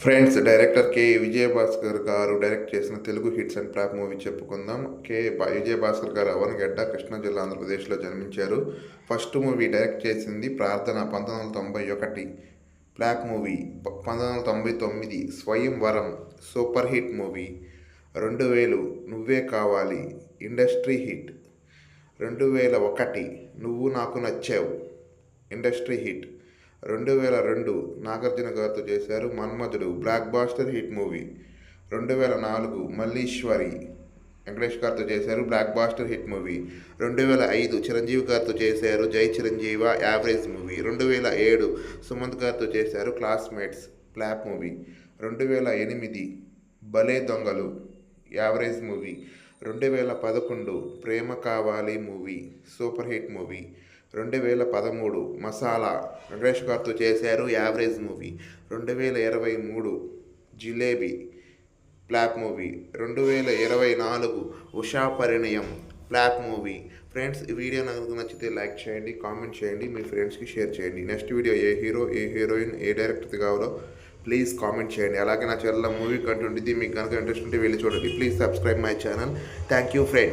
Friends, director K Vijayabhaskar గారు direct చేసిన Telugu hits and flop movie చెప్పుకుందాం. విజయభాస్కర్ గారు అవనగడ్డ, కృష్ణా జిల్లా, ఆంధ్రప్రదేశ్లో జన్మించారు. ఫస్ట్ మూవీ డైరెక్ట్ చేసింది ప్రార్థన 1991, ఫ్లాప్ మూవీ 1999, స్వయంవరం సూపర్ హిట్ మూవీ, 2000 నువ్వే కావాలి ఇండస్ట్రీ హిట్, 2001 నువ్వు నాకు నచ్చావు ఇండస్ట్రీ హిట్, 2002 నాగార్జున గారితో చేశారు Manmadhudu blockbuster hit movie, 2004 Malliswari Venkatesh గారితో చేశారు blockbuster hit movie, 2005 Chiranjeevi గారితో చేశారు జై చిరంజీవ యావరేజ్ మూవీ, 2007 సుమంత్ గారితో చేశారు క్లాస్మేట్స్ ఫ్లాప్ మూవీ, 2008 భలే దొంగలు average movie, 2011 Prema Kavali movie super hit movie, 2013 Masala Venkatesh గారితో చేశారు average movie, 2023 Jilebi flop movie, 2024 Usha Parinayam flop movie. Friends, ఈ వీడియో నాకు నచ్చితే లైక్ చేయండి, కామెంట్ చేయండి, మీ ఫ్రెండ్స్కి షేర్ చేయండి. నెక్స్ట్ వీడియో ఏ హీరో, ఏ హీరోయిన్, ఏ డైరెక్టర్ కావాలో ప్లీజ్ కామెంట్ చేయండి. అలాగే నా ఛానల్లో మూవీ కంటెంట్ ఇది మీకు కనుక ఇంట్రెస్ట్ ఉంటే వెళ్ళి చూడండి. Please subscribe my channel. Thank you friends.